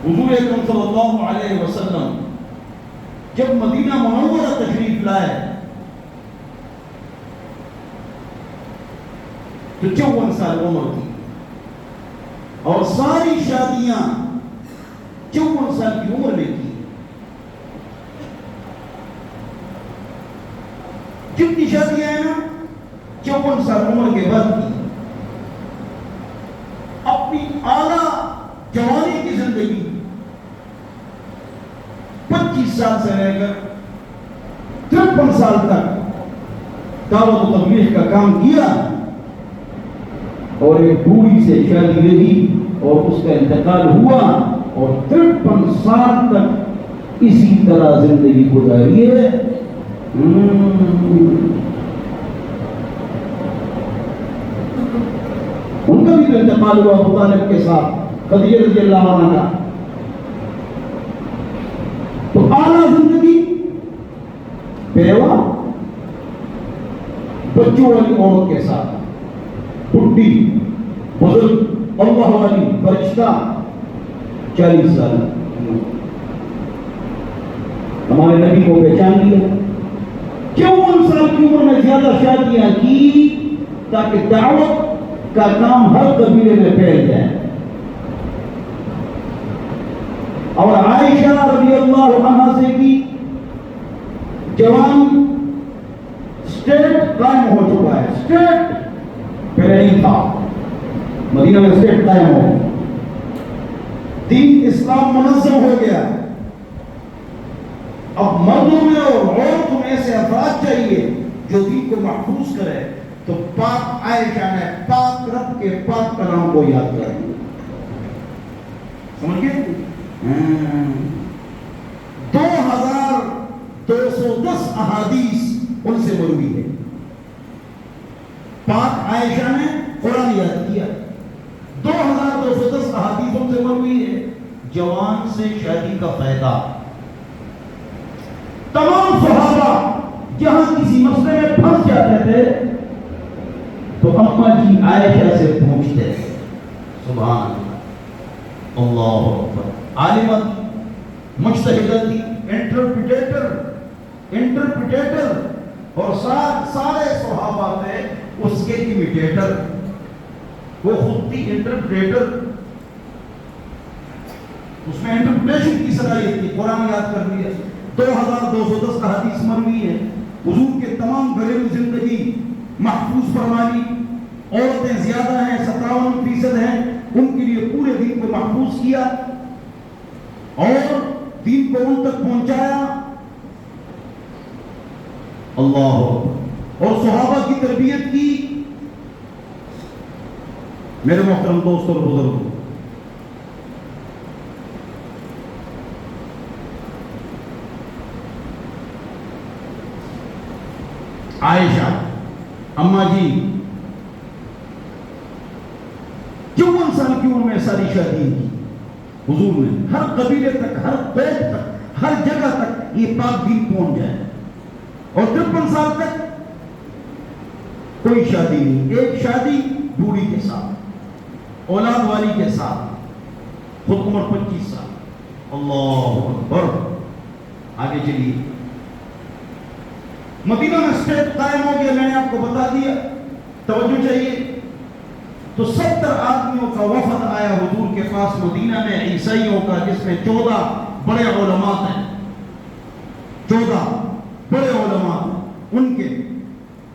حضور اکرم صلی اللہ علیہ وسلم جب مدینہ منورہ تشریف لائے تو 54 سال عمر تھی اور ساری شادیاں 54 سال کی عمر میں کی. جتنی شادیاں ہیں نا 54 سال عمر کے بعد کی. اپنی اعلیٰ جوانی کی زندگی 25 سال سے لے کر 53 سال تک دعوت و تبلیغ کا کام کیا اور ایک بوڑھی سے شادی رہی اور اس کا انتقال ہوا اور 53 سال تک اسی طرح زندگی گزاری ہے. ان کا بھی تو انتقال ہوا ابو طالب کے ساتھ خدیجہ رضی اللہ عنہ کا. تو اعلیٰ زندگی بیوہ بچوں والی عورت کے ساتھ بڈھی بزرگ اللہ والی فرشتہ 40 سال. ہمارے نبی کو پہچان لیا. 54 سال کی عمر میں زیادہ شادیاں کی تاکہ دعوت کا کام ہر قبیلے میں پھیل جائے. اور عائشہ رضی اللہ عنہ سے بھی جوان اسٹیٹ قائم ہو چکا ہے. اسٹیٹ پہلے نہیں تھا, مدینہ میں اسٹیٹ قائم ہو, دین اسلام منظم ہو گیا. اب مردوں میں اور عورتوں میں ایسے افراد چاہیے جو دین کو محفوظ کرے. تو پاک عائشہ نے پاک رب کے پاک کلام کو یاد کر دیا. سمجھ گئے؟ 2210 احادیث ان سے مروی ہے. پاک عائشہ نے قرآن یاد کیا. 2210 احادیث ان سے مروی ہے. جوان سے شادی کا فائدہ. تمام صحابہ جہاں کسی مسئلے میں پھنس جاتے تھے تو اماں جی عائشہ سے پوچھتے. سبحان اللہ اکبر. عالمہ مجتہدہ تھی, انٹرپریٹر اور سارے صحابہ تھے اس کے امیٹیٹر. وہ خود تھی انٹرپریٹر, اس میں انٹرپریٹیشن کی صلاحیت تھی. قرآن یاد کر لیا. 2210 حدیث مروی ہے. حضور کے تمام گھریلو زندگی محفوظ فرما لی. عورتیں زیادہ ہیں, 57% ہیں, ان کے لیے پورے دین کو محفوظ کیا اور دین کو ان تک پہنچایا. اللہ اور صحابہ کی تربیت کی. میرے محترم دوست اور بزرگوں, عائشہ اماں جی 54 سال کی عمر میں ساری شادی کی. حضور نے ہر قبیلے تک, ہر بیت تک, ہر جگہ تک یہ پاک دین پہنچ جائے. اور 53 سال تک کوئی شادی نہیں. ایک شادی بوڑھی کے ساتھ, اولاد والی کے ساتھ, خود عمر 25 سال. اللہ اکبر. آگے چلیے. مدینہ میں اسٹیٹ قائم ہو گیا, میں نے آپ کو بتا دیا. توجہ چاہیے. تو 70 آدمیوں کا وفد آیا حضور کے پاس مدینہ میں, عیسائیوں کا, جس میں 14 بڑے علماء ہیں. 14 بڑے علماء ان کے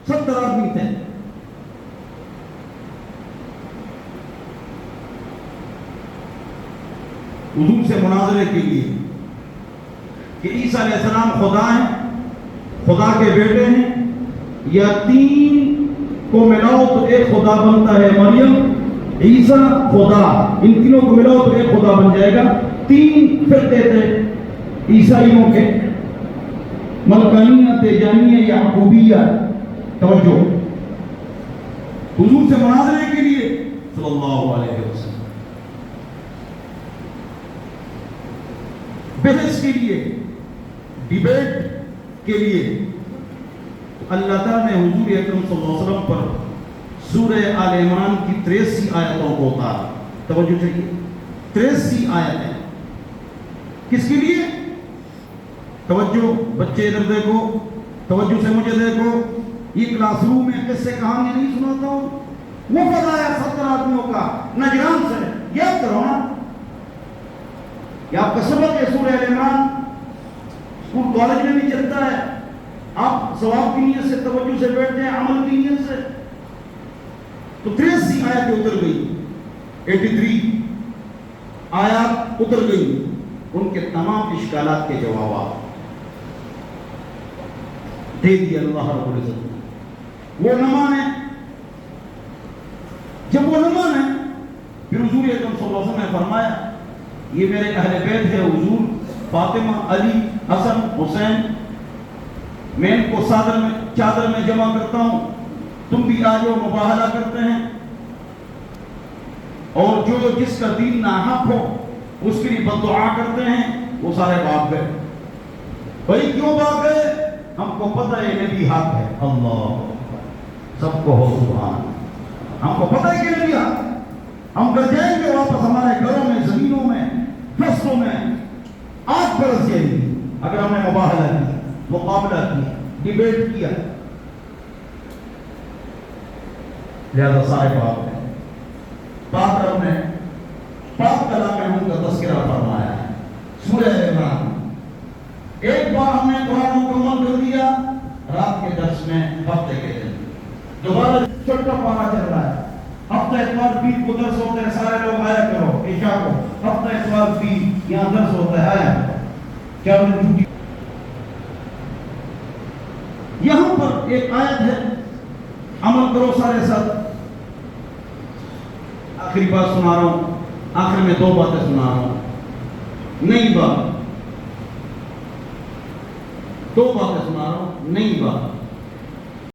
70 آدمی تھے. حضور سے مناظرے کے لیے کہ عیسیٰ علیہ السلام خدا ہیں, خدا کے بیٹے ہیں, یا 3 کو ملاؤ تو ایک خدا بنتا ہے, مریم, عیسیٰ, خدا. ان تینوں کو ملاؤ تو ایک خدا بن جائے گا. 3 فرقے تھے عیسائیوں کے, ملکانیہ, تیجانیہ, یعقوبیہ. توجہ. حضور سے مناظرے کے لیے صلی اللہ علیہ وسلم, بحث کے لیے, ڈیبیٹ کے لیے اللہ تعالیٰ نے حضور اکرم صلی اللہ علیہ وسلم پر سورہ آل عمران کی 83 آیتوں کو اتارا. توجہ چاہیے، 83 آیت ہے. کس کے لیے؟ توجہ بچے ادھر دیکھو، توجہ سے مجھے دیکھو. یہ کلاس روم میں قصے کہانیاں نہیں سناتا ہوں. وفد آیا 70 آدمیوں کا نجران سے، یاد کرو نا، یہ آپ کا سبق ہے سورہ ال عمران، اسکول کالج میں بھی چلتا ہے. آپ ثواب کی نیت سے توجہ سے بیٹھتے ہیں، عمل کی نیت سے. تو 83 آیتیں اتر گئی، 83 آیات اتر گئی. ان کے تمام اشکالات کے جوابات دے دیا اللہ رب العزت نے. وہ نہ مانے. جب وہ نہ مانے پھر حضور اکرم صلی اللہ علیہ وسلم نے فرمایا یہ میرے اہل بیت ہے، حضور فاطمہ، علی، حسن، حسین، میں ان کو چادر میں جمع کرتا ہوں، تم بھی آ جاؤ. مباہلہ کرتے ہیں، اور جو جس کا دین ناحق ہو اس کے لیے بد دعا کرتے ہیں. وہ سارے بھاگ گئے. بھائی کیوں بھاگ گئے؟ ہم کو پتہ ہے نبی حق ہے. اللہ سب کو ہو سبحان. ہم کو پتہ ہے کہ نبی حق. ہم کر جائیں گے واپس ہمارے گھروں میں، زمینوں میں، فصلوں میں. آج برس جائے گی اگر ہم نے مباہلہ کی، مقابلہ کی، ڈیبیٹ کیا. لہذا سارے بات ہے. پاک رب نے پاک کلام میں ان کا تذکرہ فرمایا ہے. سورہ عمران ایک بار ہم نے قرآن مکمل کر دیا رات کے درس میں، ہفتے کے دن دوبارہ چھوٹا پارا چل رہا ہے. ہفتہ اتوار پیر کو درس ہوتا ہے، سارے لوگ آیا کرو. عشاء کو ہفتہ اتوار پیر یہاں درس ہوتا ہے، آیا کرو. کیا چھٹی؟ یہاں پر ایک آیت ہے، عمل کرو سارے ساتھ. آخری بات سنا رہا ہوں، آخر میں 2 باتیں سنا رہا ہوں. نئی بات، 2 باتیں سنا رہا ہوں، نئی بات.